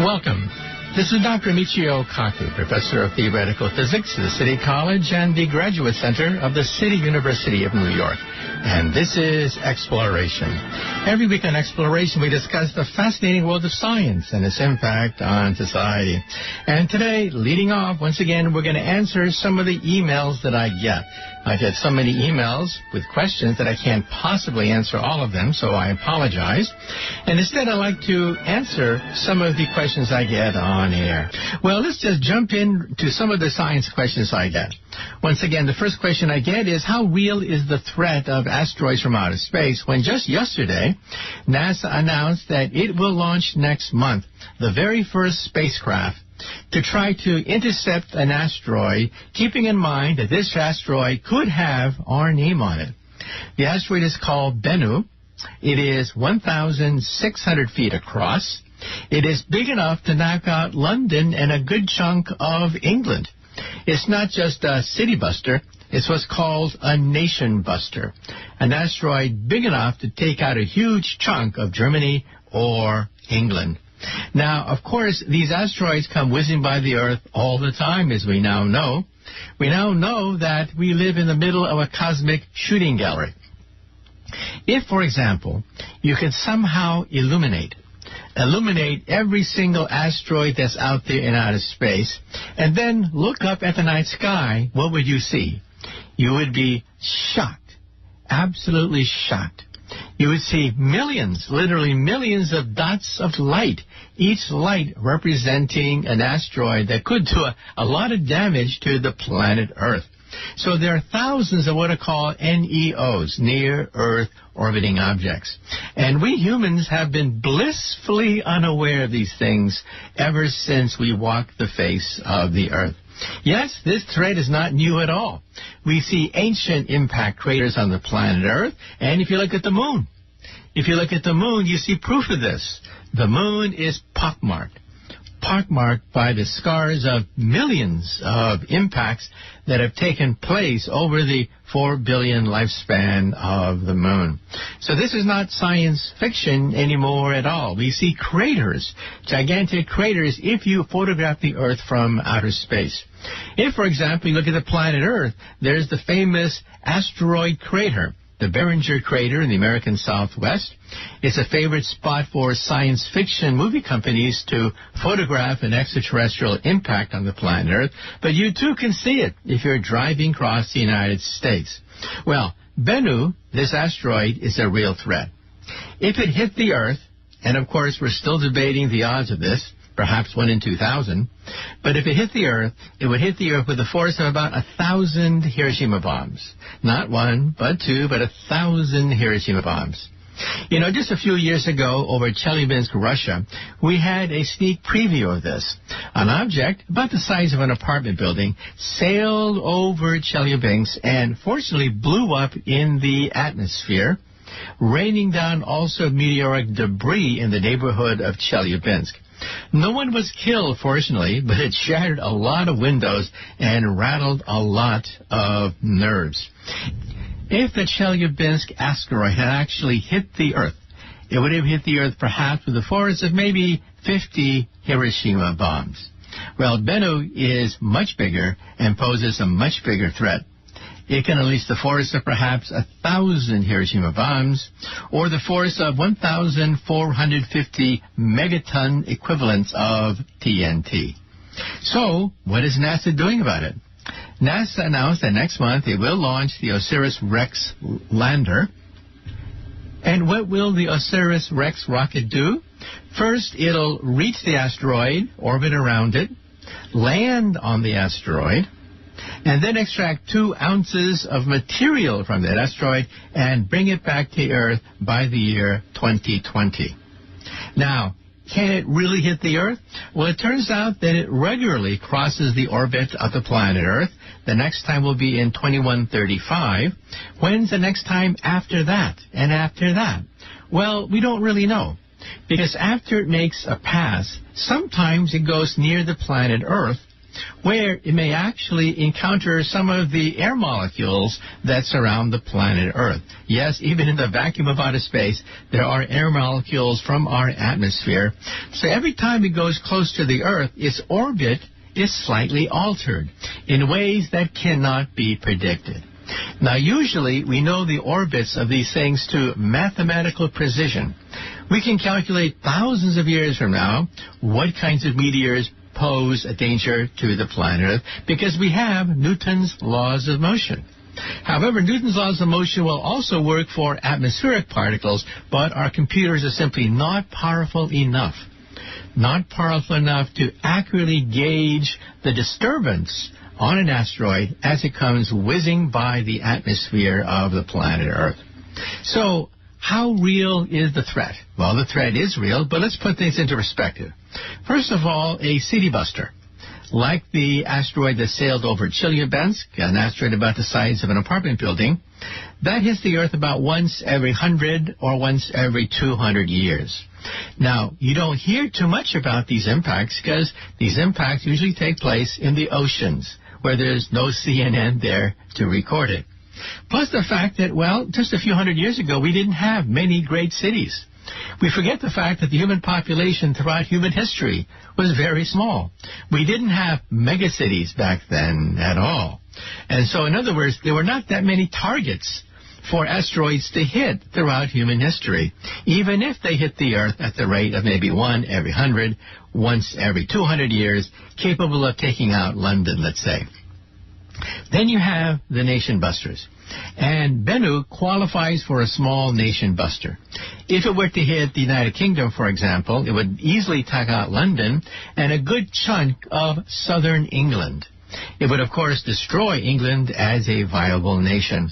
Welcome. This is Dr. Michio Kaku, Professor of Theoretical Physics at the City College and the Graduate Center of the City University of New York. And this is Exploration. Every week on Exploration, we discuss the fascinating world of science and its impact on society. And today, leading off, once again, we're going to answer some of the emails that I get. I get so many emails with questions that I can't possibly answer all of them, so I apologize. And instead, I'd like to answer some of the questions I get on air. Well, let's just jump into some of the science questions I get. Once again, the first question I get is, how real is the threat of asteroids from outer space? When just yesterday, NASA announced that it will launch next month the very first spacecraft to try to intercept an asteroid, keeping in mind that this asteroid could have our name on it. The asteroid is called Bennu. It is 1,600 feet across. It is big enough to knock out London and a good chunk of England. It's not just a city buster. It's what's called a nation buster, an asteroid big enough to take out a huge chunk of Germany or England. Now, of course, these asteroids come whizzing by the Earth all the time, as we now know. We now know that we live in the middle of a cosmic shooting gallery. If, for example, you could somehow illuminate every single asteroid that's out there in outer space, and then look up at the night sky, what would you see? You would be shocked, absolutely shocked. You would see millions, literally millions of dots of light, each light representing an asteroid that could do a lot of damage to the planet Earth. So there are thousands of what are called NEOs, near-Earth orbiting objects. And we humans have been blissfully unaware of these things ever since we walked the face of the Earth. Yes, this threat is not new at all. We see ancient impact craters on the planet Earth, and if you look at the moon, you see proof of this. The moon is pockmarked by the scars of millions of impacts that have taken place over the 4 billion lifespan of the moon. So this is not science fiction anymore at all. We see craters, gigantic craters, if you photograph the Earth from outer space. If, for example, you look at the planet Earth, there's the famous asteroid crater, the Beringer crater in the American Southwest. It's a favorite spot for science fiction movie companies to photograph an extraterrestrial impact on the planet Earth, but you too can see it if you're driving across the United States. Well, Bennu, this asteroid, is a real threat. If it hit the Earth, and of course we're still debating the odds of this, perhaps 1 in 2,000, but if it hit the Earth, it would hit the Earth with a force of about 1,000 Hiroshima bombs. Not 1, but 2, but 1,000 Hiroshima bombs. You know, just a few years ago over Chelyabinsk, Russia, we had a sneak preview of this. An object about the size of an apartment building sailed over Chelyabinsk and fortunately blew up in the atmosphere, raining down also meteoric debris in the neighborhood of Chelyabinsk. No one was killed, fortunately, but it shattered a lot of windows and rattled a lot of nerves. If the Chelyabinsk asteroid had actually hit the Earth, it would have hit the Earth perhaps with a force of maybe 50 Hiroshima bombs. Well, Bennu is much bigger and poses a much bigger threat. It can unleash the force of perhaps 1,000 Hiroshima bombs, or the force of 1,450 megaton equivalents of TNT. So, what is NASA doing about it? NASA announced that next month it will launch the OSIRIS-REx lander. And what will the OSIRIS-REx rocket do? First, it'll reach the asteroid, orbit around it, land on the asteroid, and then extract 2 ounces of material from that asteroid and bring it back to Earth by the year 2020. Now, can it really hit the Earth? Well, it turns out that it regularly crosses the orbit of the planet Earth. The next time will be in 2135. When's the next time after that? And after that? Well, we don't really know. Because after it makes a pass, sometimes it goes near the planet Earth, where it may actually encounter some of the air molecules that surround the planet Earth. Yes, even in the vacuum of outer space, there are air molecules from our atmosphere. So every time it goes close to the Earth, its orbit is slightly altered in ways that cannot be predicted. Now, usually, we know the orbits of these things to mathematical precision. We can calculate thousands of years from now what kinds of meteors pose a danger to the planet Earth because we have Newton's laws of motion. However, Newton's laws of motion will also work for atmospheric particles, but our computers are simply not powerful enough to accurately gauge the disturbance on an asteroid as it comes whizzing by the atmosphere of the planet Earth. So, how real is the threat? Well, the threat is real, but let's put things into perspective. First of all, a city buster, like the asteroid that sailed over Chelyabinsk, an asteroid about the size of an apartment building, that hits the Earth about once every 100 or once every 200 years. Now, you don't hear too much about these impacts because these impacts usually take place in the oceans, where there's no CNN there to record it. Plus the fact that, well, just a few hundred years ago, we didn't have many great cities. We forget the fact that the human population throughout human history was very small. We didn't have megacities back then at all. And so, in other words, there were not that many targets for asteroids to hit throughout human history, even if they hit the Earth at the rate of maybe one every 100, once every 200 years, capable of taking out London, let's say. Then you have the nation busters. And Bennu qualifies for a small nation buster. If it were to hit the United Kingdom, for example, it would easily take out London and a good chunk of southern England. It would, of course, destroy England as a viable nation,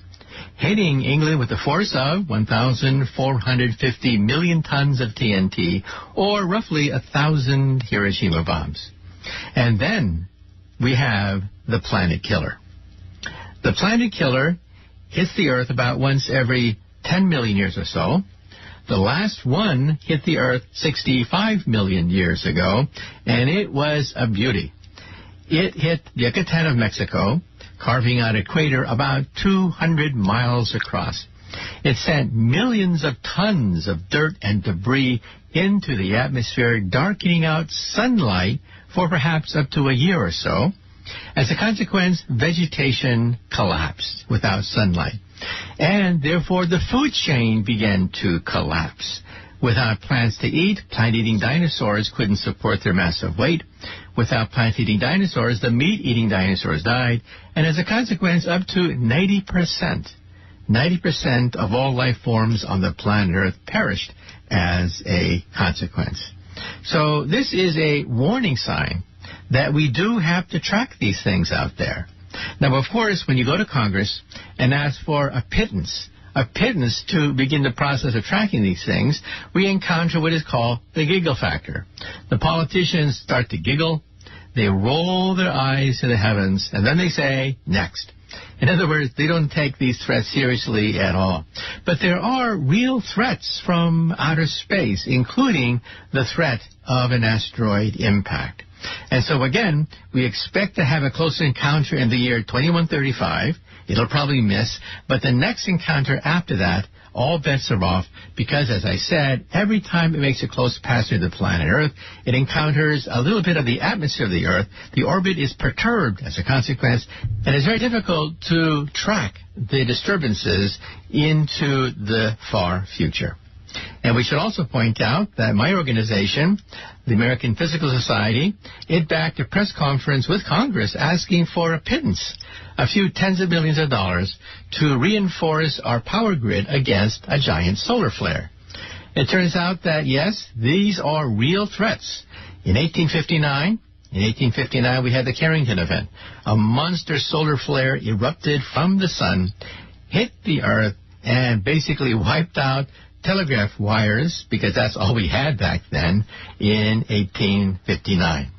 hitting England with the force of 1,450 million tons of TNT, or roughly 1,000 Hiroshima bombs. And then we have the planet killer. The planet killer hits the Earth about once every 10 million years or so. The last one hit the Earth 65 million years ago, and it was a beauty. It hit Yucatan of Mexico, carving out a crater about 200 miles across. It sent millions of tons of dirt and debris into the atmosphere, darkening out sunlight for perhaps up to a year or so. As a consequence, vegetation collapsed without sunlight, and therefore the food chain began to collapse. Without plants to eat, plant-eating dinosaurs couldn't support their massive weight. Without plant-eating dinosaurs, the meat-eating dinosaurs died, and as a consequence, up to 90% of all life forms on the planet Earth perished as a consequence. So this is a warning sign that we do have to track these things out there. Now, of course, when you go to Congress and ask for a pittance to begin the process of tracking these things, we encounter what is called the giggle factor. The politicians start to giggle, they roll their eyes to the heavens, and then they say, next. In other words, they don't take these threats seriously at all. But there are real threats from outer space, including the threat of an asteroid impact. And so, again, we expect to have a close encounter in the year 2135. It'll probably miss, but the next encounter after that, all bets are off because, as I said, every time it makes a close pass through the planet Earth, it encounters a little bit of the atmosphere of the Earth. The orbit is perturbed as a consequence, and it's very difficult to track the disturbances into the far future. And we should also point out that my organization, the American Physical Society, it backed a press conference with Congress asking for a pittance, a few tens of millions of dollars, to reinforce our power grid against a giant solar flare. It turns out that, yes, these are real threats. In 1859, we had the Carrington event. A monster solar flare erupted from the sun, hit the Earth, and basically wiped out telegraph wires, because that's all we had back then, in 1859.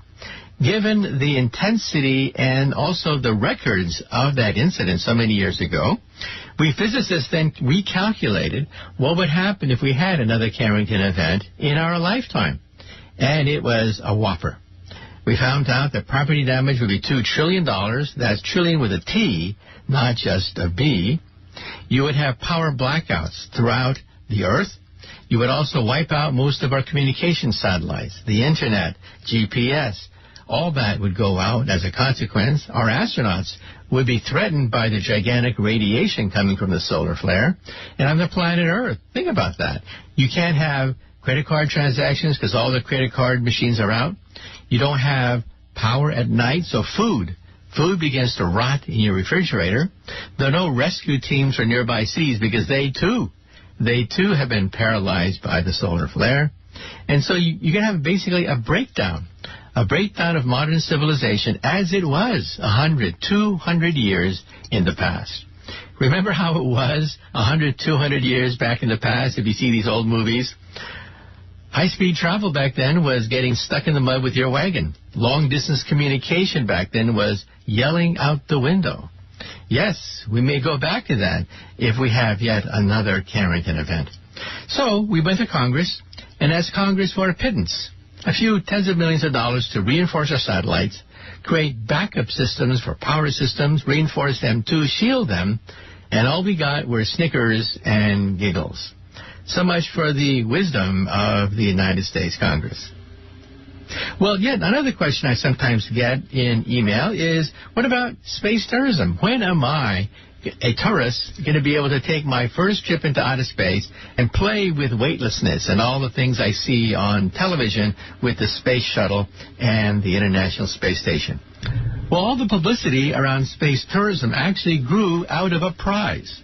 Given the intensity and also the records of that incident so many years ago, we physicists then recalculated what would happen if we had another Carrington event in our lifetime. And it was a whopper. We found out that property damage would be $2 trillion. That's trillion with a T, not just a B. You would have power blackouts throughout the Earth. You would also wipe out most of our communication satellites, the Internet, GPS. All that would go out as a consequence. Our astronauts would be threatened by the gigantic radiation coming from the solar flare. And on the planet Earth, think about that. You can't have credit card transactions because all the credit card machines are out. You don't have power at night, so food begins to rot in your refrigerator. There are no rescue teams for nearby cities because they too have been paralyzed by the solar flare. And so you're going to have basically a breakdown of modern civilization as it was 100, 200 years in the past. Remember how it was 100, 200 years back in the past if you see these old movies? High-speed travel back then was getting stuck in the mud with your wagon. Long-distance communication back then was yelling out the window. Yes, we may go back to that if we have yet another Carrington event. So we went to Congress and asked Congress for a pittance, a few tens of millions of dollars to reinforce our satellites, create backup systems for power systems, reinforce them to shield them, and all we got were snickers and giggles. So much for the wisdom of the United States Congress. Well, yet another question I sometimes get in email is, what about space tourism? When am I, a tourist, going to be able to take my first trip into outer space and play with weightlessness and all the things I see on television with the space shuttle and the International Space Station? Well, all the publicity around space tourism actually grew out of a prize.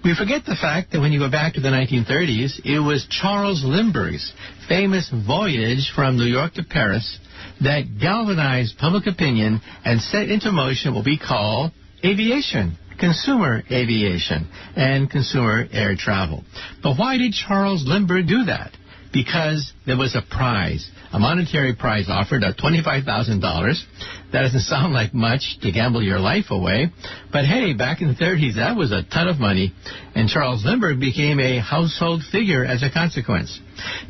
We forget the fact that when you go back to the 1930s, it was Charles Lindbergh's famous voyage from New York to Paris that galvanized public opinion and set into motion what we call aviation, consumer aviation, and consumer air travel. But why did Charles Lindbergh do that? Because there was a prize, a monetary prize offered of $25,000. That doesn't sound like much to gamble your life away. But hey, back in the 30s, that was a ton of money. And Charles Lindbergh became a household figure as a consequence.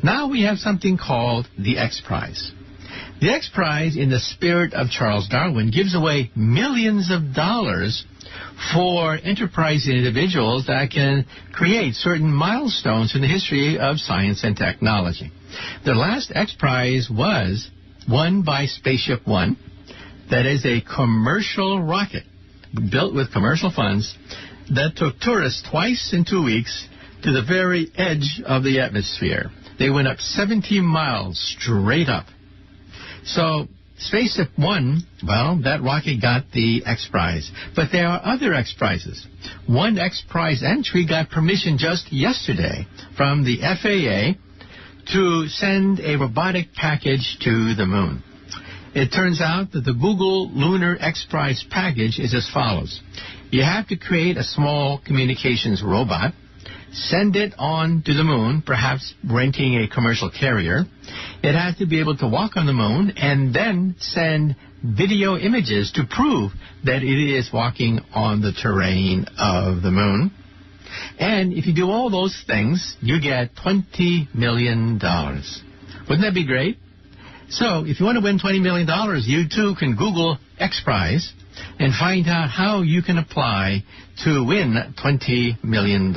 Now we have something called the X Prize. The X Prize, in the spirit of Charles Darwin, gives away millions of dollars for enterprising individuals that can create certain milestones in the history of science and technology. The last X Prize was won by Spaceship One. That is a commercial rocket built with commercial funds that took tourists twice in 2 weeks to the very edge of the atmosphere. They went up 17 miles straight up. So Spaceship One, well, that rocket got the X Prize. But there are other X Prizes. One X Prize entry got permission just yesterday from the FAA to send a robotic package to the moon. It turns out that the Google Lunar X Prize package is as follows. You have to create a small communications robot, send it on to the moon, perhaps renting a commercial carrier. It has to be able to walk on the moon and then send video images to prove that it is walking on the terrain of the moon. And if you do all those things, you get $20 million. Wouldn't that be great? So if you want to win $20 million, you too can Google X Prize and find out how you can apply to win $20 million.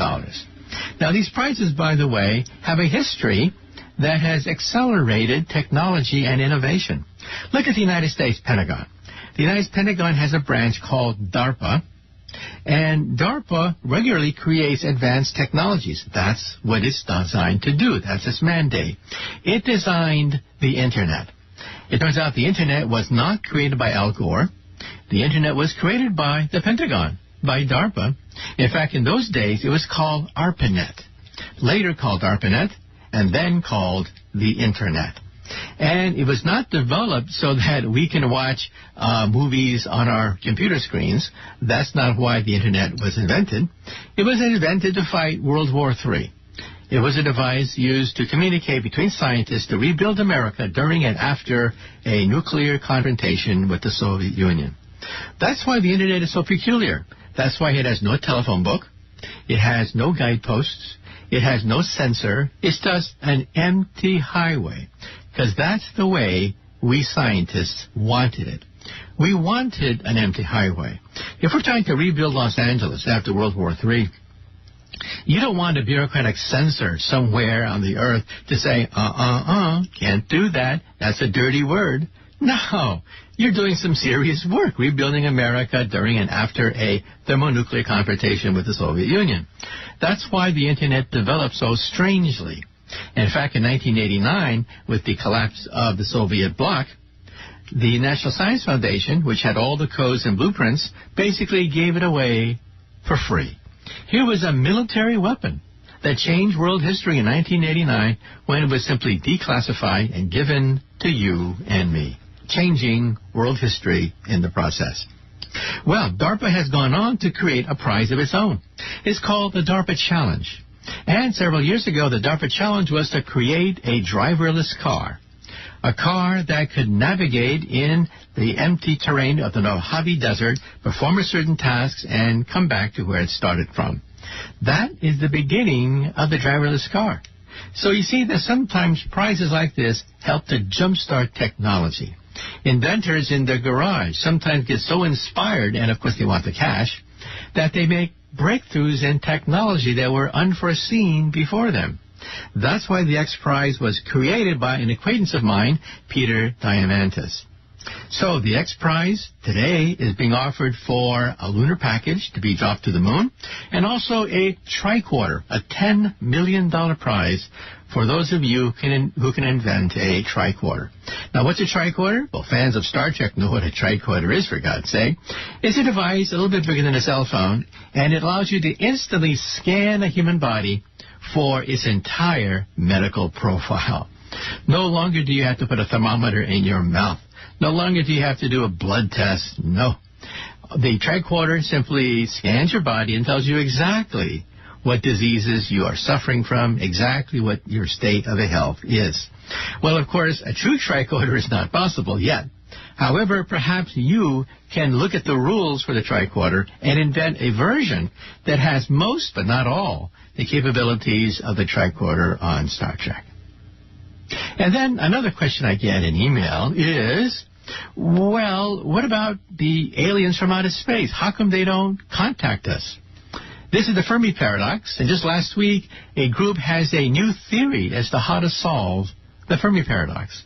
Now, these prizes, by the way, have a history that has accelerated technology and innovation. Look at the United States Pentagon. The United States Pentagon has a branch called DARPA, and DARPA regularly creates advanced technologies. That's what it's designed to do. That's its mandate. It designed the Internet. It turns out the Internet was not created by Al Gore. The Internet was created by the Pentagon, by DARPA. In fact, in those days, it was called ARPANET, later called ARPANET, and then called the Internet. And it was not developed so that we can watch movies on our computer screens. That's not why the Internet was invented. It was invented to fight World War III. It was a device used to communicate between scientists to rebuild America during and after a nuclear confrontation with the Soviet Union. That's why the Internet is so peculiar. That's why it has no telephone book. It has no guideposts. It has no sensor. It's just an empty highway. Because that's the way we scientists wanted it. We wanted an empty highway. If we're trying to rebuild Los Angeles after World War III, you don't want a bureaucratic censor somewhere on the earth to say, can't do that. That's a dirty word. No, you're doing some serious work rebuilding America during and after a thermonuclear confrontation with the Soviet Union. That's why the Internet developed so strangely. In fact, in 1989, with the collapse of the Soviet bloc, the National Science Foundation, which had all the codes and blueprints, basically gave it away for free. Here was a military weapon that changed world history in 1989 when it was simply declassified and given to you and me, changing world history in the process. Well, DARPA has gone on to create a prize of its own. It's called the DARPA Challenge. And several years ago, the DARPA Challenge was to create a driverless car. A car that could navigate in the empty terrain of the Mojave Desert, perform certain tasks, and come back to where it started from. That is the beginning of the driverless car. So you see that sometimes prizes like this help to jumpstart technology. Inventors in their garage sometimes get so inspired, and of course they want the cash, that they make breakthroughs in technology that were unforeseen before them. That's why the X Prize was created by an acquaintance of mine, Peter Diamandis. So the X Prize today is being offered for a lunar package to be dropped to the moon, and also a tricorder, a $10 million prize for those of you who can invent a tricorder. Now, what's a tricorder? Well, fans of Star Trek know what a tricorder is, for God's sake. It's a device a little bit bigger than a cell phone, and it allows you to instantly scan a human body for its entire medical profile. No longer do you have to put a thermometer in your mouth. No longer do you have to do a blood test. No. The tricorder simply scans your body and tells you exactly what diseases you are suffering from, exactly what your state of health is. Well, of course, a true tricorder is not possible yet. However, perhaps you can look at the rules for the tricorder and invent a version that has most, but not all, the capabilities of the tricorder on Star Trek. And then another question I get in email is, well, what about the aliens from outer space? How come they don't contact us? This is the Fermi paradox, and just last week, a group has a new theory as to how to solve the Fermi paradox.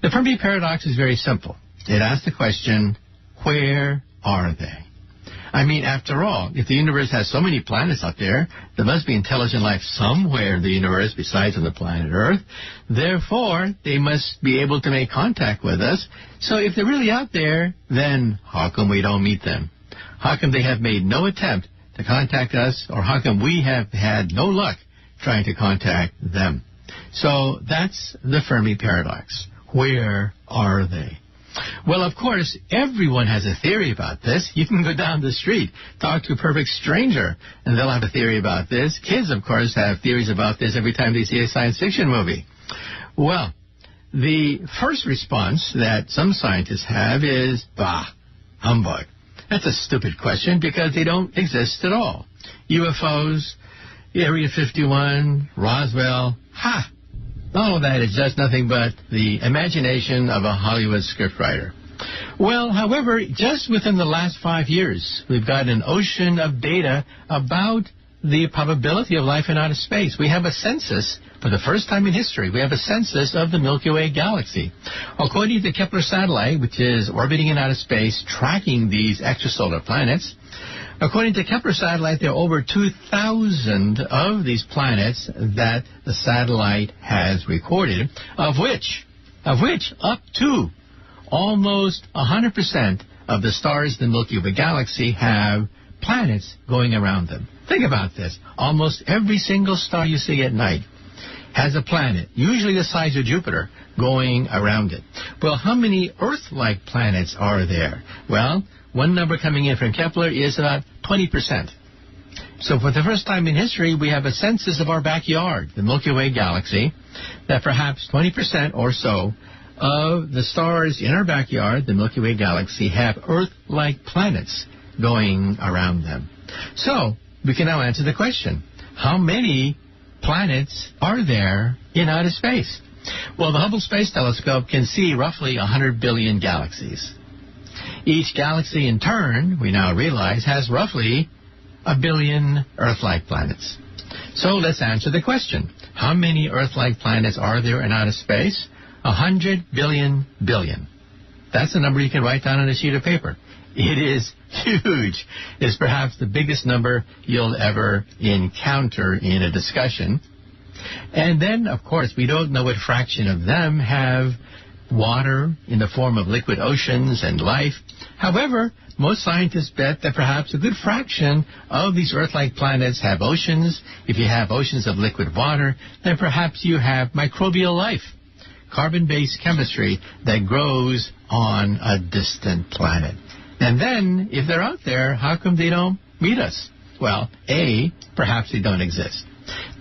The Fermi paradox is very simple. It asks the question, where are they? I mean, after all, if the universe has so many planets out there, there must be intelligent life somewhere in the universe besides on the planet Earth. Therefore, they must be able to make contact with us. So if they're really out there, then how come we don't meet them? How come they have made no attempt to contact us, or how come we have had no luck trying to contact them? So that's the Fermi paradox. Where are they? Well, of course, everyone has a theory about this. You can go down the street, talk to a perfect stranger, and they'll have a theory about this. Kids, of course, have theories about this every time they see a science fiction movie. Well, the first response that some scientists have is, bah, humbug. That's a stupid question because they don't exist at all. UFOs, Area 51, Roswell, all of that is just nothing but the imagination of a Hollywood scriptwriter. Well, however, just within the last 5 years, we've got an ocean of data about the probability of life in outer space. We have a census, for the first time in history, we have a census of the Milky Way galaxy. According to the Kepler satellite, which is orbiting in outer space, tracking these extrasolar planets, according to Kepler satellite, there are over 2,000 of these planets that the satellite has recorded, of which up to almost 100% of the stars in the Milky Way galaxy have planets going around them. Think about this. Almost every single star you see at night has a planet, usually the size of Jupiter, going around it. Well, how many Earth-like planets are there? Well, one number coming in from Kepler is about 20%. So for the first time in history, we have a census of our backyard, the Milky Way galaxy, that perhaps 20% or so of the stars in our backyard, the Milky Way galaxy, have Earth-like planets going around them. So we can now answer the question, how many planets are there in outer space? Well, the Hubble Space Telescope can see roughly 100 billion galaxies. Each galaxy in turn, we now realize, has roughly 1 billion Earth-like planets. So let's answer the question. How many Earth-like planets are there in outer space? 100 billion billion. That's a number you can write down on a sheet of paper. It is huge. It's perhaps the biggest number you'll ever encounter in a discussion. And then, of course, we don't know what fraction of them have water in the form of liquid oceans and life. However, most scientists bet that perhaps a good fraction of these Earth-like planets have oceans. If you have oceans of liquid water, then perhaps you have microbial life, carbon-based chemistry that grows on a distant planet. And then, if they're out there, how come they don't meet us? Well, A, perhaps they don't exist.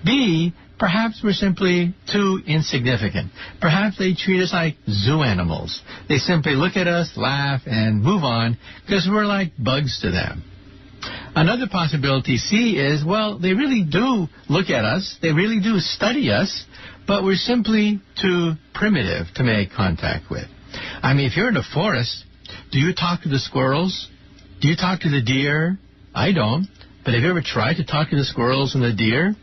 B, perhaps we're simply too insignificant. Perhaps they treat us like zoo animals. They simply look at us, laugh, and move on because we're like bugs to them. Another possibility, C, is, well, they really do look at us. They really do study us, but we're simply too primitive to make contact with. I mean, if you're in a forest, do you talk to the squirrels? Do you talk to the deer? I don't. But have you ever tried to talk to the squirrels and the deer?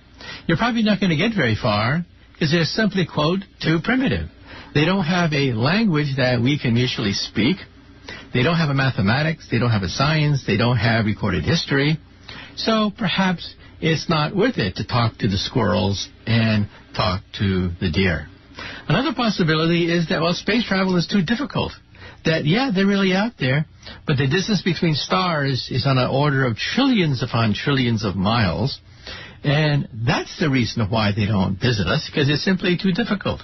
You're probably not going to get very far because they're simply, quote, too primitive. They don't have a language that we can mutually speak. They don't have a mathematics. They don't have a science. They don't have recorded history. So perhaps it's not worth it to talk to the squirrels and talk to the deer. Another possibility is that, well, space travel is too difficult. That, yeah, they're really out there, but the distance between stars is on an order of trillions upon trillions of miles. And that's the reason why they don't visit us, because it's simply too difficult.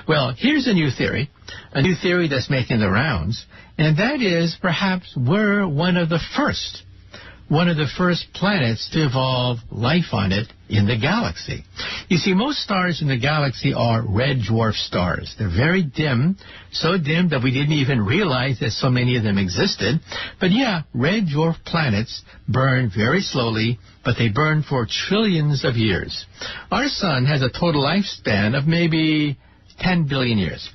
Well, here's a new theory that's making the rounds, and that is perhaps we're one of the first planets to evolve life on it in the galaxy. You see, most stars in the galaxy are red dwarf stars. They're very dim, so dim that we didn't even realize that so many of them existed. But yeah, red dwarf planets burn very slowly, but they burn for trillions of years. Our sun has a total lifespan of maybe 10 billion years.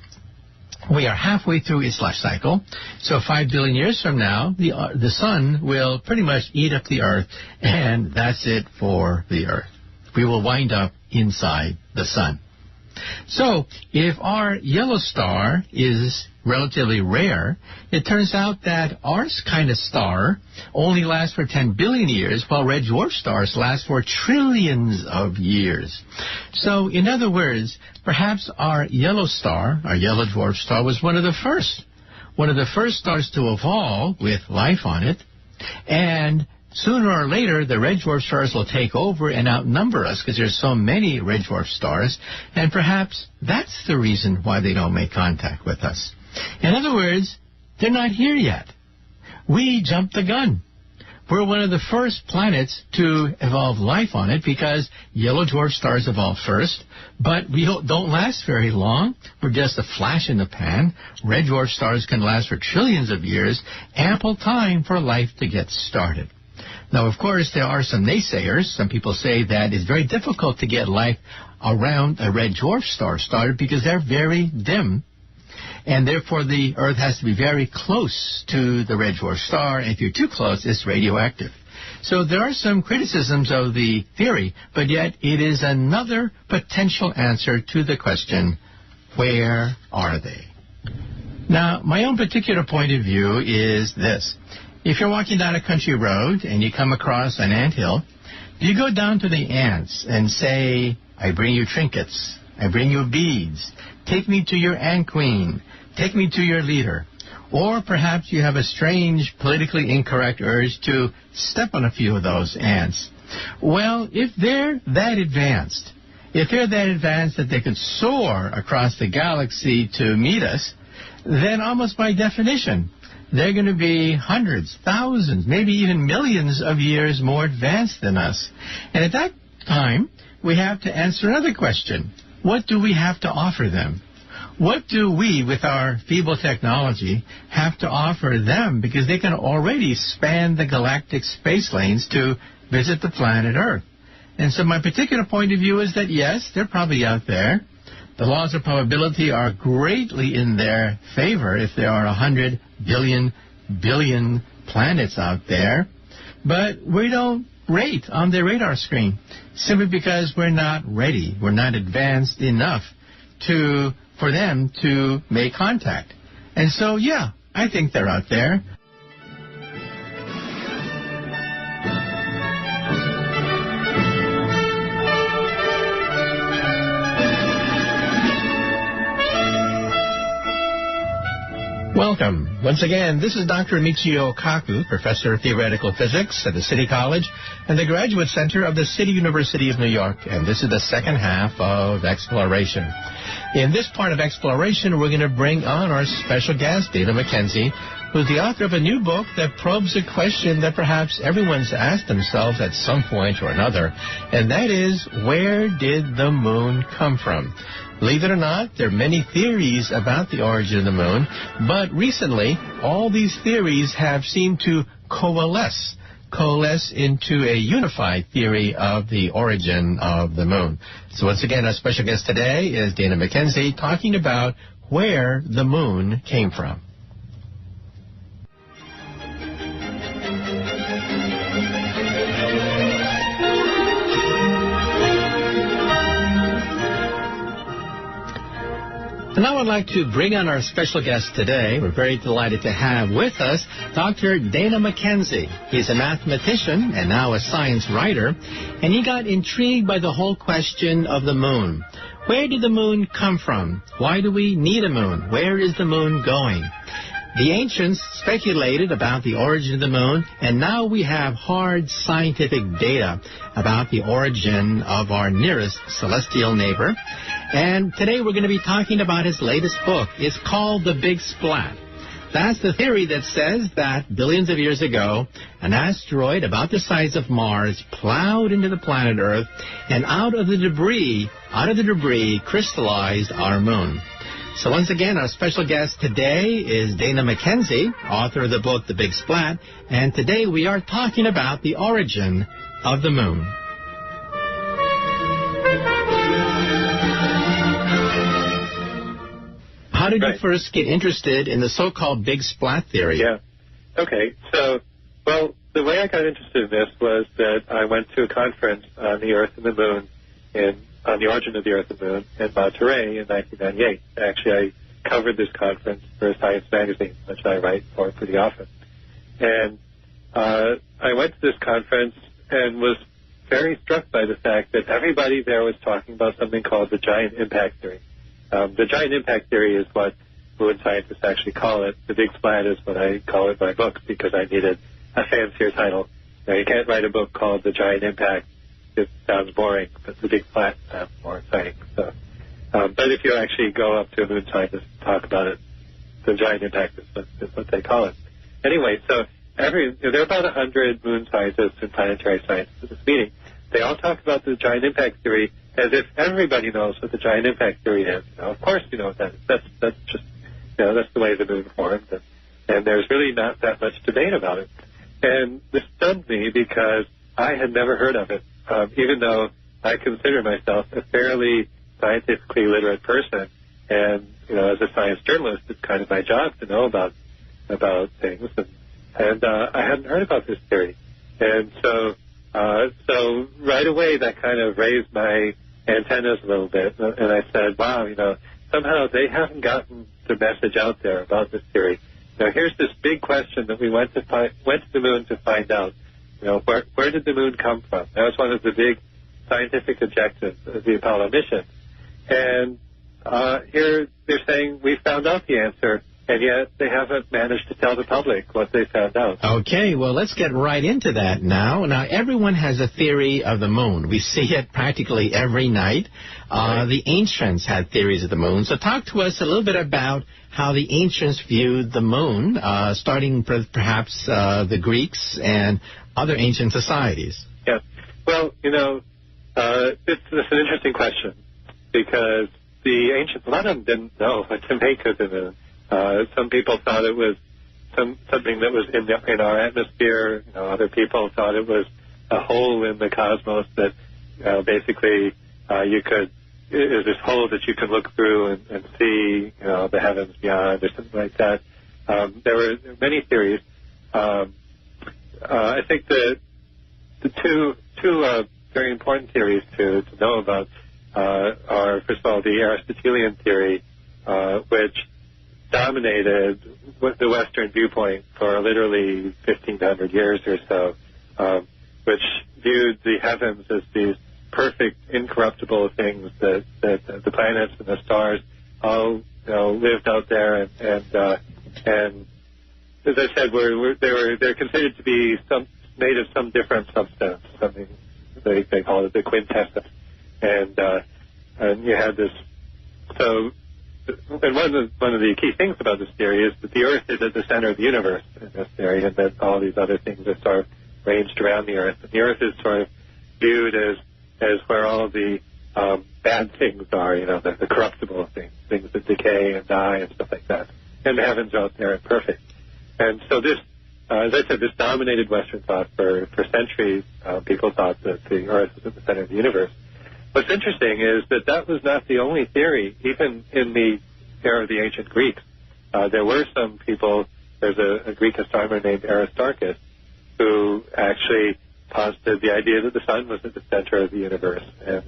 We are halfway through its life cycle, so 5 billion years from now, the sun will pretty much eat up the Earth, and that's it for the Earth. We will wind up inside the sun. So, if our yellow star is relatively rare, it turns out that our kind of star only lasts for 10 billion years, while red dwarf stars last for trillions of years. So, in other words, perhaps our yellow dwarf star, was one of the first stars to evolve with life on it, and sooner or later, the red dwarf stars will take over and outnumber us because there's so many red dwarf stars, and perhaps that's the reason why they don't make contact with us. In other words, they're not here yet. We jumped the gun. We're one of the first planets to evolve life on it because yellow dwarf stars evolved first, but we don't last very long. We're just a flash in the pan. Red dwarf stars can last for trillions of years, ample time for life to get started. Now, of course, there are some naysayers. Some people say that it's very difficult to get life around a red dwarf star started because they're very dim, and therefore the Earth has to be very close to the red dwarf star, and if you're too close, it's radioactive. So there are some criticisms of the theory, but yet it is another potential answer to the question, where are they? Now, my own particular point of view is this. If you're walking down a country road and you come across an anthill, do you go down to the ants and say, I bring you trinkets, I bring you beads, take me to your ant queen, take me to your leader? Or perhaps you have a strange, politically incorrect urge to step on a few of those ants. Well, if they're that advanced that they could soar across the galaxy to meet us, then almost by definition, they're going to be hundreds, thousands, maybe even millions of years more advanced than us. And at that time, we have to answer another question. What do we have to offer them? What do we, with our feeble technology, have to offer them? Because they can already span the galactic space lanes to visit the planet Earth. And so my particular point of view is that, yes, they're probably out there. The laws of probability are greatly in their favor if there are 100 billion planets out there. But we don't rate on the radar screen simply because we're not ready. We're not advanced enough for them to make contact. And so, yeah, I think they're out there. Welcome. Once again, this is Dr. Michio Kaku, Professor of Theoretical Physics at the City College and the Graduate Center of the City University of New York, and this is the second half of Exploration. In this part of Exploration, we're going to bring on our special guest, Dana McKenzie, who's the author of a new book that probes a question that perhaps everyone's asked themselves at some point or another, and that is, where did the moon come from? Believe it or not, there are many theories about the origin of the moon, but recently, all these theories have seemed to coalesce into a unified theory of the origin of the moon. So once again, our special guest today is Dana McKenzie, talking about where the moon came from. And now I'd like to bring on our special guest today. We're very delighted to have with us Dr. Dana McKenzie. He's a mathematician and now a science writer, and he got intrigued by the whole question of the moon. Where did the moon come from? Why do we need a moon? Where is the moon going? The ancients speculated about the origin of the moon, and now we have hard scientific data about the origin of our nearest celestial neighbor. And today we're going to be talking about his latest book. It's called The Big Splat. That's the theory that says that billions of years ago, an asteroid about the size of Mars plowed into the planet Earth, and out of the debris crystallized our moon. So once again, our special guest today is Dana McKenzie, author of the book The Big Splat, and today we are talking about the origin of the moon. How did you first get interested in the so-called Big Splat theory? Yeah. Okay. So, well, the way I got interested in this was that I went to a conference on the Earth and the Moon, on the origin of the Earth and Moon, in Monterey in 1998. Actually, I covered this conference for Science Magazine, which I write for pretty often. And I went to this conference and was very struck by the fact that everybody there was talking about something called the giant impact theory. The giant impact theory is what moon scientists actually call it. The Big Splat is what I call it in my book because I needed a fancier title. Now, you can't write a book called The Giant Impact. It sounds boring, but The Big Splat sounds more exciting. So, but if you actually go up to a moon scientist and talk about it, the giant impact is what they call it. Anyway, so there are about 100 moon scientists and planetary scientists at this meeting. They all talk about the giant impact theory as if everybody knows what the giant impact theory is. Of course you know that. That's just, that's the way the moon formed, and there's really not that much debate about it. And this stunned me because I had never heard of it, even though I consider myself a fairly scientifically literate person. And, as a science journalist, it's kind of my job to know about things. And I hadn't heard about this theory. And so right away that kind of raised my antennas a little bit. And I said, wow, somehow they haven't gotten the message out there about this theory. Now, here's this big question that we went to the moon to find out. Where did the moon come from? That was one of the big scientific objectives of the Apollo mission. And here they're saying we found out the answer, and yet they haven't managed to tell the public what they found out. Okay, well, let's get right into that now. Now, everyone has a theory of the moon. We see it practically every night. The ancients had theories of the moon. So talk to us a little bit about how the ancients viewed the moon, starting perhaps the Greeks and other ancient societies. Yeah. Well, it's an interesting question because the ancients, a lot of them didn't know what to make of the moon. Some people thought it was something that was in our atmosphere. Other people thought it was a hole in the cosmos that basically you could is this hole that you can look through and see, the heavens beyond or something like that. There were many theories. I think the two very important theories to know about are, first of all, the Aristotelian theory, which dominated the Western viewpoint for literally 1,500 years or so, which viewed the heavens as these perfect, incorruptible things that the planets and the stars all lived out there, and as I said, they're considered to be made of some different substance, something they call it the quintessence, and you had this. So, and one of the key things about this theory is that the Earth is at the center of the universe in this theory, and that all these other things are sort of ranged around the Earth. And the Earth is sort of viewed as where all of the bad things are, the corruptible things that decay and die and stuff like that. And the heavens are out there and perfect. And so this, as I said, this dominated Western thought for centuries. People thought that the Earth was at the center of the universe. What's interesting is that was not the only theory. Even in the era of the ancient Greeks, there were some people. There's a Greek astronomer named Aristarchus who actually posited the idea that the sun was at the center of the universe, and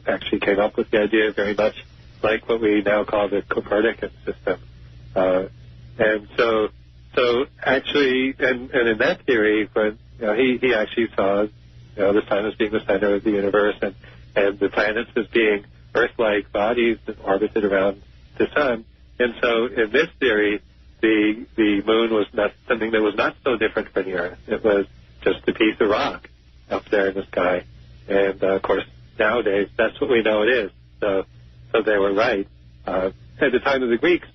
actually came up with the idea very much like what we now call the Copernican system. And so actually, and in that theory, when he actually saw the sun as being the center of the universe, and the planets as being Earth-like bodies that orbited around the sun. And so in this theory, the moon was not something that was not so different from the Earth. It was just a piece of rock up there in the sky. And, of course, nowadays, that's what we know it is. So they were right. At the time of the Greeks,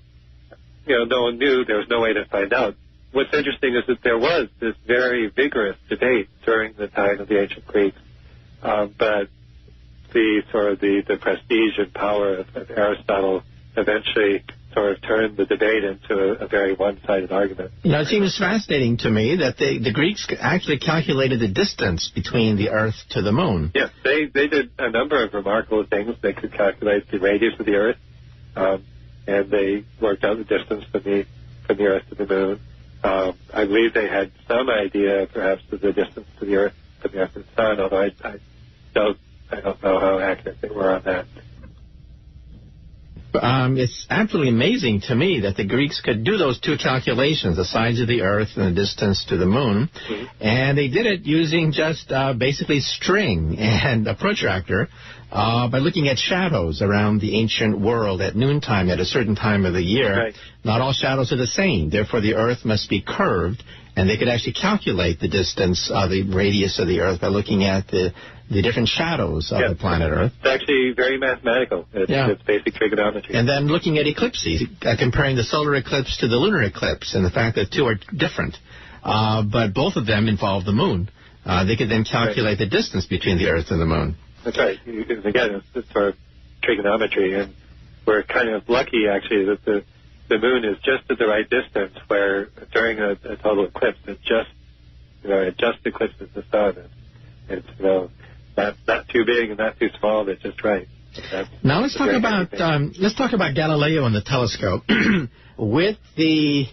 no one knew. There was no way to find out. What's interesting is that there was this very vigorous debate during the time of the ancient Greeks. But the prestige and power of Aristotle eventually sort of turned the debate into a very one-sided argument. It seems fascinating to me that the Greeks actually calculated the distance between the Earth to the moon. Yes, they did a number of remarkable things. They could calculate the radius of the Earth, and they worked out the distance from the Earth to the moon. I believe they had some idea, perhaps, of the distance to the Earth from the Earth to the Sun, although I don't know how accurate they were on that. It's absolutely amazing to me that the Greeks could do those two calculations, the size of the Earth and the distance to the moon, and they did it using just basically string and a protractor by looking at shadows around the ancient world at noontime at a certain time of the year. Right. Not all shadows are the same. Therefore, the Earth must be curved, and they could actually calculate the distance, the radius of the Earth by looking at the different shadows of the planet Earth. It's actually very mathematical. It's basic trigonometry. And then looking at eclipses, comparing the solar eclipse to the lunar eclipse, and the fact that two are different. But both of them involve the moon. They could then calculate the distance between the Earth and the moon. That's right. Again, it's sort of trigonometry, and we're kind of lucky, actually, that the moon is just at the right distance, where during a total eclipse, it just eclipses the sun. It's not too big and not too small, but just right. Now let's talk about Galileo and the telescope. With the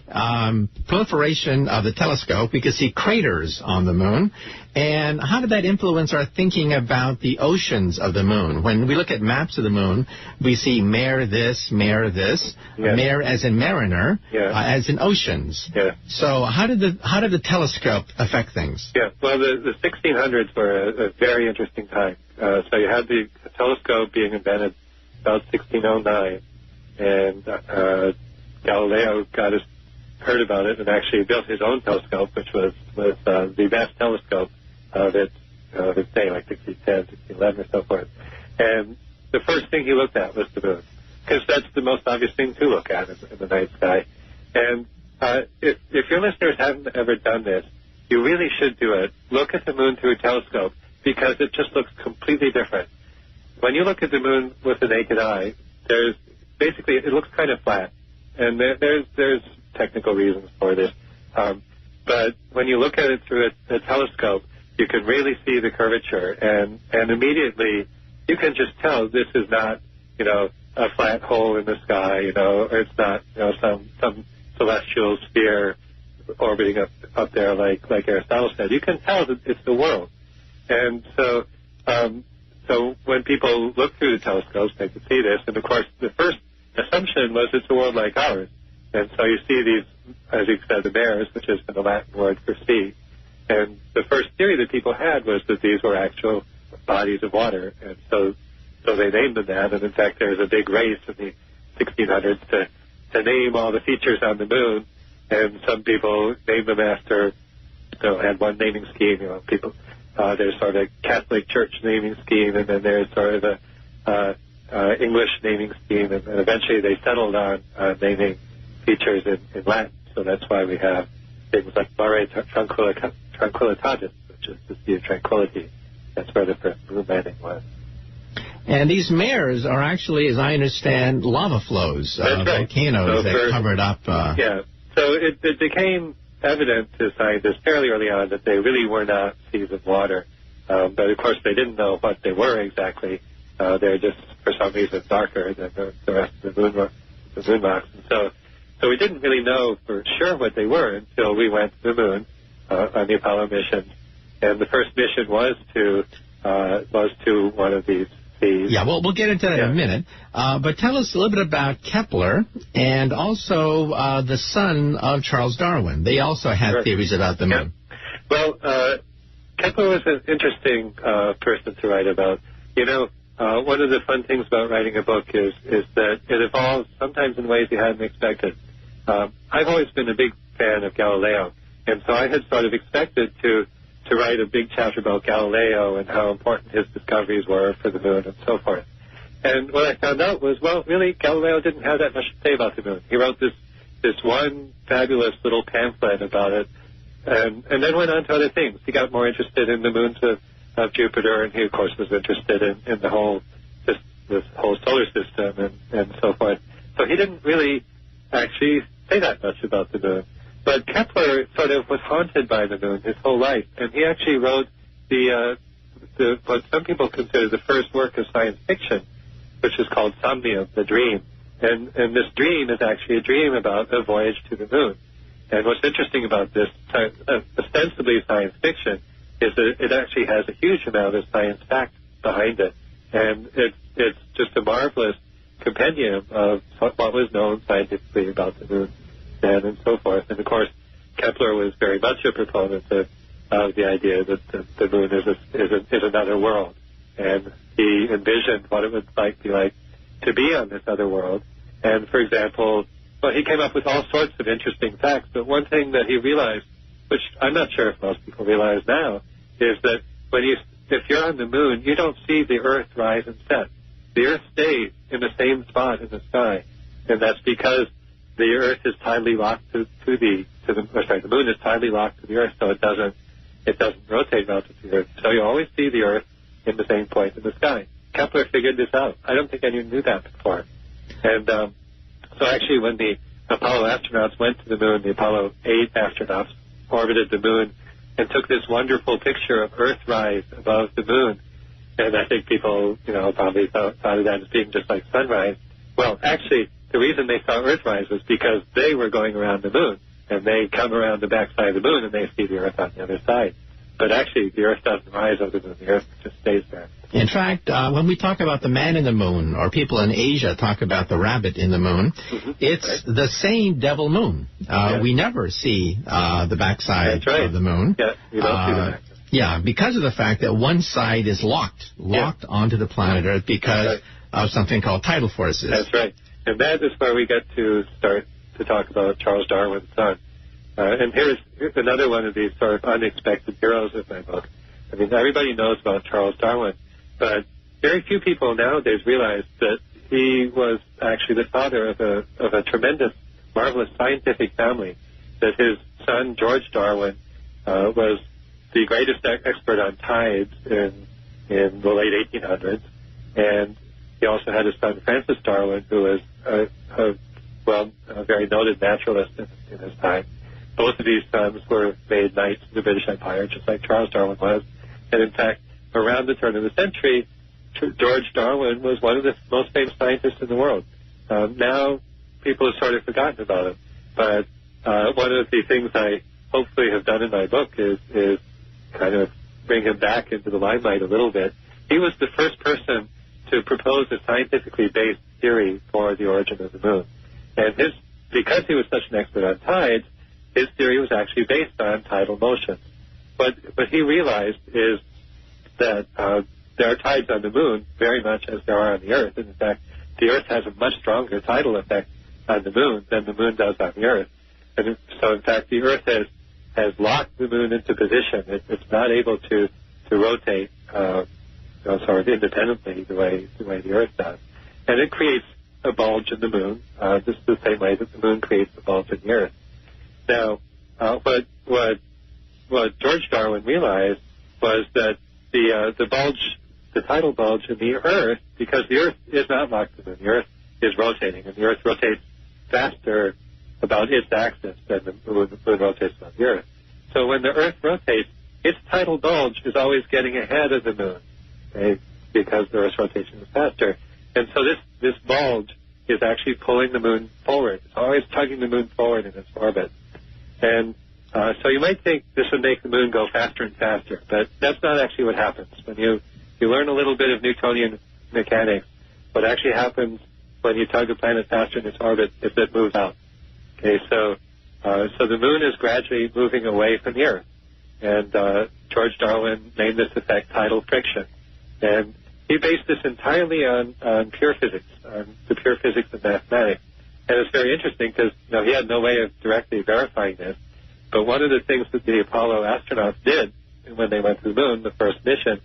proliferation of the telescope, we could see craters on the moon. And how did that influence our thinking about the oceans of the moon? When we look at maps of the moon, we see mare this, mare as in mariner, as in oceans. Yeah. So how did the telescope affect things? Yeah. Well, the 1600s were a very interesting time. So you had the telescope being invented about 1609, and Galileo heard about it and actually built his own telescope, which was the best telescope of its day, like 1610, 1611, or so forth. And the first thing he looked at was the moon, because that's the most obvious thing to look at in the night sky. And if your listeners haven't ever done this, you really should do it. Look at the moon through a telescope, because it just looks completely different. When you look at the moon with the naked eye, it looks kind of flat. And there's technical reasons for this. But when you look at it through a telescope, you can really see the curvature. And immediately you can just tell this is not, a flat hole in the sky, or it's not, some celestial sphere orbiting up there like Aristotle said. You can tell that it's the world. And so when people look through the telescopes, they can see this. And, of course, the first assumption was it's a world like ours. And so you see these, as you said, the mares, which is the Latin word for sea. And the first theory that people had was that these were actual bodies of water. And so they named them that. And, in fact, there was a big race in the 1600s to name all the features on the moon. And some people named them after, had one naming scheme, people. There's sort of a Catholic Church naming scheme, and then there's sort of a English naming scheme, and eventually they settled on naming features in Latin. So that's why we have things like Mare Tranquillitatis, which is the sea of tranquility. That's where the first moon landing was. And these mares are actually, as I understand, lava flows, volcanoes that covered up. Yeah. So it became evident to scientists fairly early on that they really were not seas of water. But, of course, they didn't know what they were exactly. They're just, for some reason, darker than the rest of the moon rocks. And so we didn't really know for sure what they were until we went to the moon on the Apollo mission. And the first mission was to one of these seas. Yeah, we'll get into that in a minute. But tell us a little bit about Kepler and also the son of Charles Darwin. They also had theories about the moon. Yeah. Well, Kepler was an interesting person to write about. One of the fun things about writing a book is that it evolves sometimes in ways you hadn't expected. I've always been a big fan of Galileo, and so I had sort of expected to write a big chapter about Galileo and how important his discoveries were for the moon and so forth. And what I found out was, well, really, Galileo didn't have that much to say about the moon. He wrote this one fabulous little pamphlet about it, and then went on to other things. He got more interested in the moons of Jupiter, and he, of course, was interested in the whole this whole solar system and so forth. So he didn't really actually say that much about the moon. But Kepler sort of was haunted by the moon his whole life, and he actually wrote the what some people consider the first work of science fiction, which is called Somnium, the Dream. And this dream is actually a dream about a voyage to the moon. And what's interesting about this, ostensibly science fiction, is that it actually has a huge amount of science fact behind it. And it's just a marvelous compendium of what was known scientifically about the moon and so forth. And, of course, Kepler was very much a proponent of the idea that the moon is another world. And he envisioned what it would be like to be on this other world. And, for example, he came up with all sorts of interesting facts. But one thing that he realized, which I'm not sure if most people realize now, is that if you're on the moon, you don't see the Earth rise and set. The Earth stays in the same spot in the sky, and that's because the Earth is tidally locked the moon is tidally locked to the Earth, so it doesn't rotate relative to the Earth. So you always see the Earth in the same point in the sky. Kepler figured this out. I don't think anyone knew that before. And so actually, when the Apollo astronauts went to the moon, the Apollo 8 astronauts orbited the moon and took this wonderful picture of Earthrise above the moon. And I think people, probably thought of that as being just like sunrise. Well, actually, the reason they saw Earthrise was because they were going around the moon, and they come around the backside of the moon, and they see the Earth on the other side. But actually, the Earth doesn't rise over the moon. The Earth just stays there. In fact, when we talk about the man in the moon, or people in Asia talk about the rabbit in the moon, it's the same devil moon. We never see the backside of the moon. Yeah, you don't see the backside. Yeah, because of the fact that one side is locked onto the planet Earth because of something called tidal forces. That's right. And that is where we get to start to talk about Charles Darwin's son. And here's another one of these sort of unexpected heroes of my book. I mean, everybody knows about Charles Darwin, but very few people nowadays realize that he was actually the father of a tremendous, marvelous scientific family, that his son, George Darwin, was the greatest expert on tides in the late 1800s. And he also had his son, Francis Darwin, who was a very noted naturalist in his time. Both of these sons were made knights of the British Empire, just like Charles Darwin was. And in fact, around the turn of the century, George Darwin was one of the most famous scientists in the world. Now people have sort of forgotten about him. But one of the things I hopefully have done in my book is kind of bring him back into the limelight a little bit. He was the first person to propose a scientifically based theory for the origin of the moon. And because he was such an expert on tides, his theory was actually based on tidal motion. What he realized is that there are tides on the moon very much as there are on the Earth. And in fact, the Earth has a much stronger tidal effect on the moon than the moon does on the Earth. And so, in fact, the Earth has locked the moon into position. It's not able to rotate sort of independently the way the Earth does. And it creates a bulge in the moon, just the same way that the moon creates a bulge in the Earth. Now, what George Darwin realized was that the tidal bulge in the Earth, because the Earth is not locked to the moon, the Earth is rotating, and the Earth rotates faster about its axis than the moon rotates about the Earth. So when the Earth rotates, its tidal bulge is always getting ahead of the moon, okay, because the Earth's rotation is faster. And so this bulge is actually pulling the moon forward. It's always tugging the moon forward in its orbit. And so you might think this would make the moon go faster and faster, but that's not actually what happens. When you learn a little bit of Newtonian mechanics, what actually happens when you tug a planet faster in its orbit is it moves out. Okay, so the moon is gradually moving away from the Earth. And George Darwin named this effect tidal friction. And he based this entirely on pure physics, on the pure physics of mathematics. And it's very interesting because he had no way of directly verifying this. But one of the things that the Apollo astronauts did when they went to the moon, the first mission,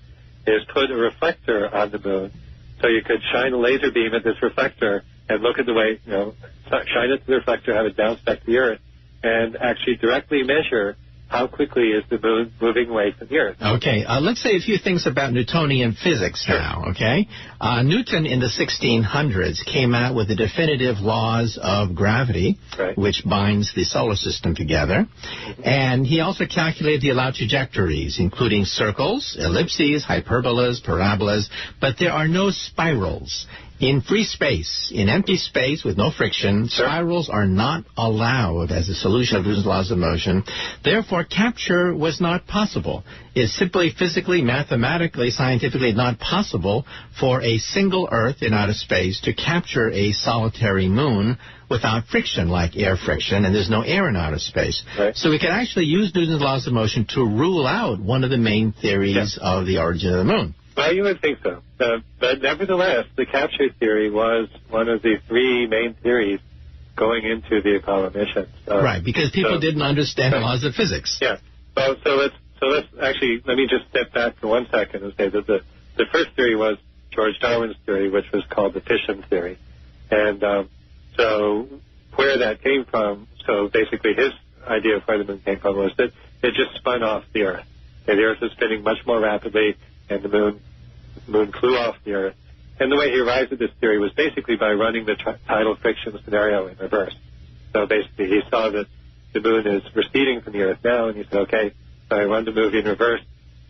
is put a reflector on the moon. So you could shine a laser beam at this reflector and look at the way, shine it to the reflector, have it bounce back to the Earth, and actually directly measure how quickly is the moon moving away from the Earth. Okay, let's say a few things about Newtonian physics now, okay? Newton in the 1600s came out with the definitive laws of gravity, right, which binds the solar system together. And he also calculated the allowed trajectories, including circles, ellipses, hyperbolas, parabolas, but there are no spirals. In free space, in empty space with no friction, spirals are not allowed as a solution of Newton's laws of motion. Therefore, capture was not possible. It's simply physically, mathematically, scientifically not possible for a single Earth in outer space to capture a solitary moon without friction, like air friction, and there's no air in outer space. Right. So we can actually use Newton's laws of motion to rule out one of the main theories of the origin of the moon. Well, you would think so. But nevertheless, the capture theory was one of the three main theories going into the Apollo mission. Right, because people didn't understand the laws of physics. Yeah. Well, so let's actually, let me just step back for 1 second and say that the first theory was George Darwin's theory, which was called the fission theory. And so where that came from, so basically his idea of where the moon came from was that it just spun off the Earth. Okay, the Earth was spinning much more rapidly, and the moon flew off the Earth. And the way he arrived at this theory was basically by running the tidal friction scenario in reverse. So basically he saw that the moon is receding from the Earth now, and he said, okay, if I run the movie in reverse,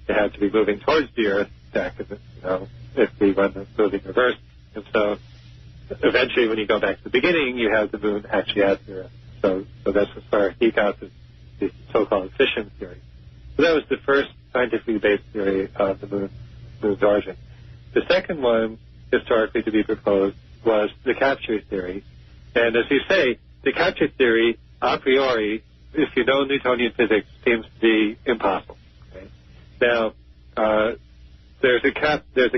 it had to be moving towards the Earth back, if we run the movie in reverse. And so eventually when you go back to the beginning, you have the moon actually at the Earth. So that's where he got the so-called fission theory. So that was the first scientifically based theory of the moon's origin. The second one, historically to be proposed, was the capture theory. And as you say, the capture theory, a priori, if you know Newtonian physics, seems to be impossible. Okay? Now, there's a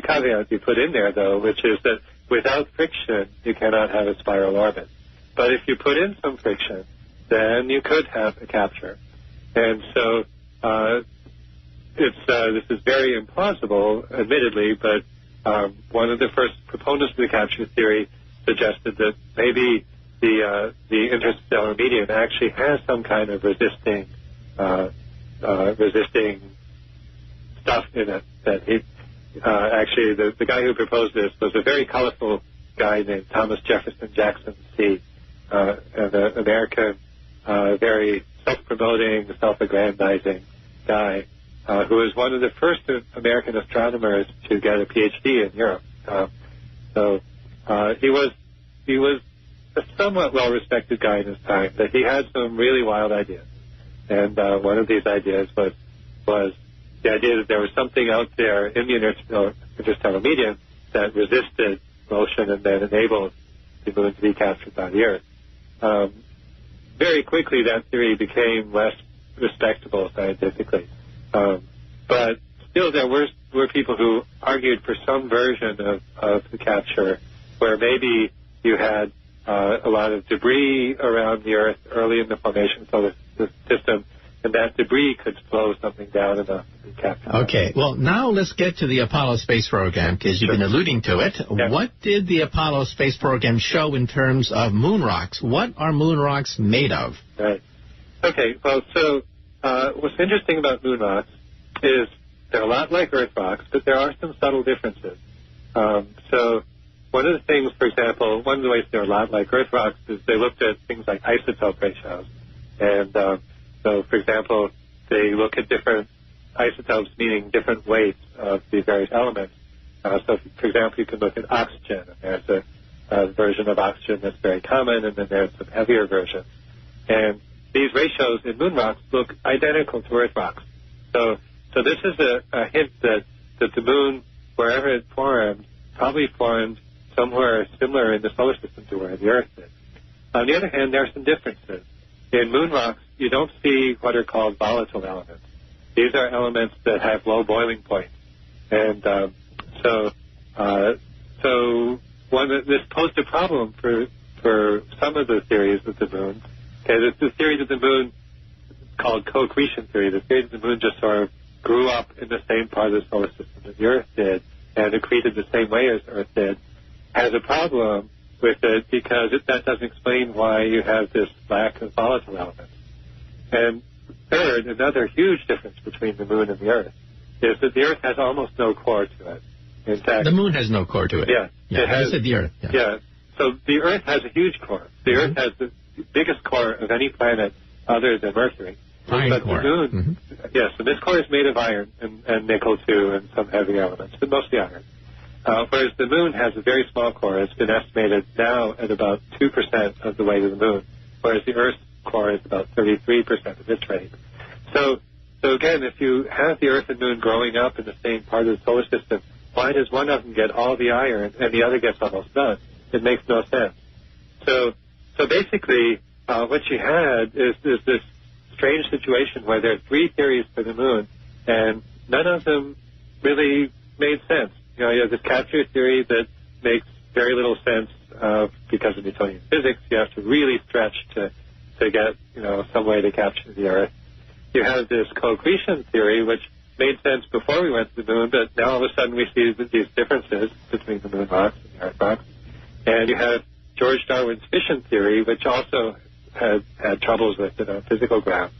caveat you put in there, though, which is that without friction, you cannot have a spiral orbit. But if you put in some friction, then you could have a capture. And so this is very implausible, admittedly, but one of the first proponents of the capture theory suggested that maybe the interstellar medium actually has some kind of resisting stuff in it. That actually the guy who proposed this was a very colorful guy named Thomas Jefferson Jackson C., an American, very self-promoting, self-aggrandizing guy. who was one of the first American astronomers to get a PhD in Europe. He was a somewhat well-respected guy in his time, but he had some really wild ideas. And one of these ideas was the idea that there was something out there in the interstellar medium that resisted motion and then enabled the moon to be captured by the Earth. Very quickly, that theory became less respectable scientifically. But still, there were people who argued for some version of the capture where maybe you had a lot of debris around the Earth early in the formation of the system, and that debris could slow something down enough to be captured. Okay, well, now let's get to the Apollo space program, because you've been alluding to it. Yeah. What did the Apollo space program show in terms of moon rocks? What are moon rocks made of? Right. Okay, well, so what's interesting about moon rocks is they're a lot like Earth rocks, but there are some subtle differences. So one of the things, for example, one of the ways they're a lot like Earth rocks is they looked at things like isotope ratios. And so, for example, they look at different isotopes, meaning different weights of the various elements. So, for example, you can look at oxygen, and there's a version of oxygen that's very common, and then there's some heavier versions. And these ratios in moon rocks look identical to Earth rocks. So this is a hint that the moon, wherever it formed, probably formed somewhere similar in the solar system to where the Earth did. On the other hand, there are some differences. In moon rocks, you don't see what are called volatile elements. These are elements that have low boiling points. And so this posed a problem for some of the theories of the moon. Okay, the theory of the moon called co-accretion theory. The theory of the moon just sort of grew up in the same part of the solar system that the Earth did and accreted the same way as Earth did, has a problem with it because that doesn't explain why you have this lack of volatile elements. And third, another huge difference between the moon and the Earth is that the Earth has almost no core to it. In fact, the moon has no core to it. Yeah. It has, the Earth. Yeah. So the Earth has a huge core. The Earth has the biggest core of any planet other than Mercury. Iron core. The moon, yes, so this core is made of iron and nickel too, and some heavy elements, but mostly iron. Whereas the moon has a very small core. It's been estimated now at about 2% of the weight of the moon, whereas the Earth's core is about 33% of its weight. So again, if you have the Earth and moon growing up in the same part of the solar system, why does one of them get all the iron and the other gets almost none? It makes no sense. So basically, what you had is this strange situation where there are three theories for the moon, and none of them really made sense. You have this capture theory that makes very little sense because of Newtonian physics. You have to really stretch to get some way to capture the Earth. You have this co-accretion theory, which made sense before we went to the moon, but now all of a sudden we see these differences between the moon rocks and the Earth rocks. And you have George Darwin's fission theory, which also had troubles with it on physical ground.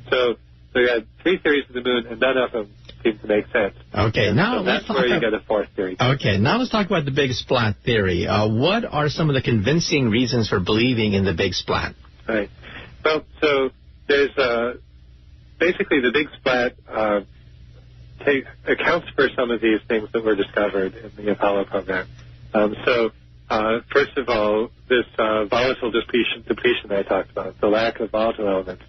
So you had three theories of the moon, and none of them seem to make sense. Okay, now so that's where you get a fourth theory. Okay, now let's talk about the big splat theory. What are some of the convincing reasons for believing in the big splat? Right. Well, so there's basically the big splat accounts for some of these things that were discovered in the Apollo program. First of all, this volatile depletion I talked about, the lack of volatile elements.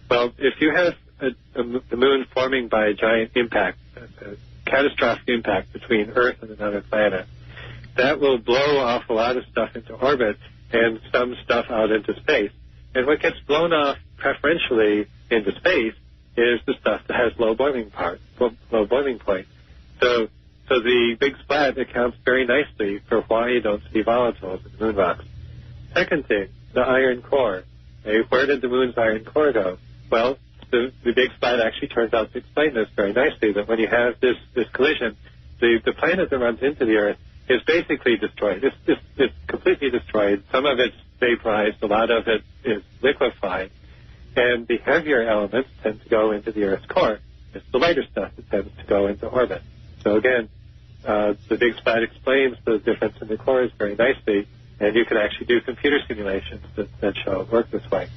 Well, if you have the moon forming by a giant impact, a catastrophic impact between Earth and another planet, that will blow off a lot of stuff into orbit and some stuff out into space. And what gets blown off preferentially into space is the stuff that has low boiling point. So the big splat accounts very nicely for why you don't see volatiles in the moon rocks. Second thing, the iron core. Okay, where did the moon's iron core go? Well, the big splat actually turns out to explain this very nicely, that when you have this collision, the planet that runs into the Earth is basically destroyed. It's completely destroyed. Some of it's vaporized. A lot of it is liquefied. And the heavier elements tend to go into the Earth's core. It's the lighter stuff that tends to go into orbit. So again, the big splat explains the difference in the cores very nicely, and you can actually do computer simulations that show it work this way.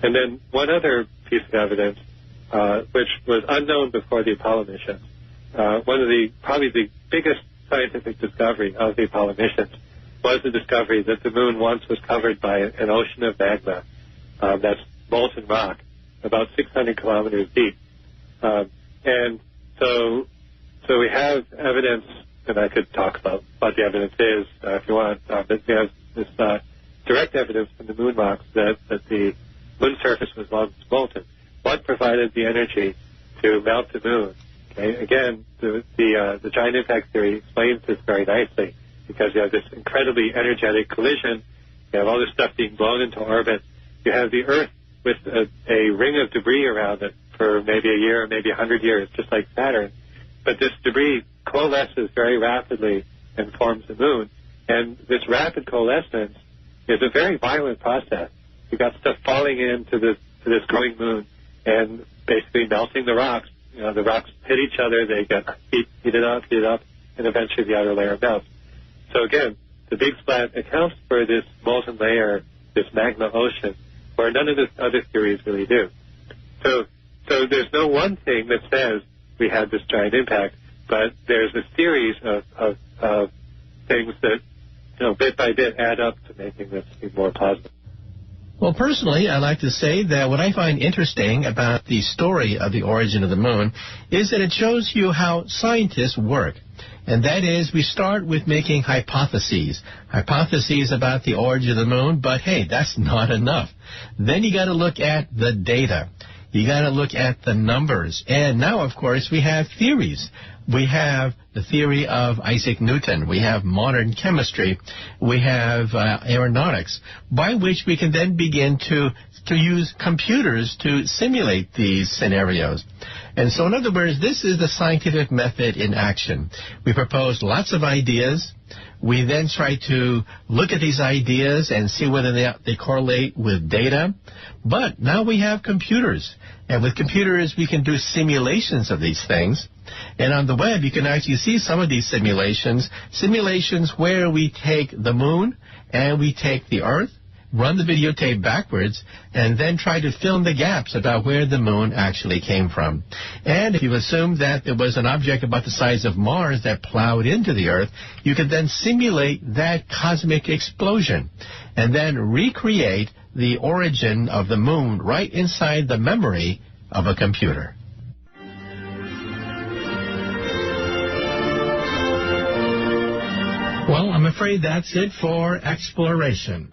And then one other piece of evidence which was unknown before the Apollo missions. Probably the biggest scientific discovery of the Apollo missions was the discovery that the moon once was covered by an ocean of magma that's molten rock, about 600 kilometers deep. And so we have evidence, and I could talk about what the evidence is if you want, but we have this direct evidence from the moon rocks that the moon surface was once molten. What provided the energy to melt the moon? Okay? Again, the giant impact theory explains this very nicely, because you have this incredibly energetic collision. You have all this stuff being blown into orbit. You have the Earth with a ring of debris around it for maybe a year, maybe 100 years, just like Saturn. But this debris coalesces very rapidly and forms the moon. And this rapid coalescence is a very violent process. You've got stuff falling into this growing moon and basically melting the rocks. You know, the rocks hit each other, they get heated up, and eventually the outer layer melts. So again, the big splat accounts for this molten layer, this magma ocean, where none of the other theories really do. So there's no one thing that says we had this giant impact, but there's a series of things that, you know, bit by bit add up to making this seem more positive. Well, personally, I like to say that what I find interesting about the story of the origin of the moon is that it shows you how scientists work. And that is, we start with making hypotheses about the origin of the moon, but hey, that's not enough. Then you got to look at the data. You got to look at the numbers. And now, of course, we have theories. We have the theory of Isaac Newton. We have modern chemistry. We have aeronautics, by which we can then begin to use computers to simulate these scenarios. And so, in other words, this is the scientific method in action. We propose lots of ideas. We then try to look at these ideas and see whether they correlate with data. But now we have computers. And with computers, we can do simulations of these things. And on the web, you can actually see some of these simulations where we take the moon and we take the Earth, run the videotape backwards, and then try to fill in the gaps about where the moon actually came from. And if you assume that there was an object about the size of Mars that plowed into the Earth, you can then simulate that cosmic explosion and then recreate the origin of the moon right inside the memory of a computer. Well, I'm afraid that's it for exploration.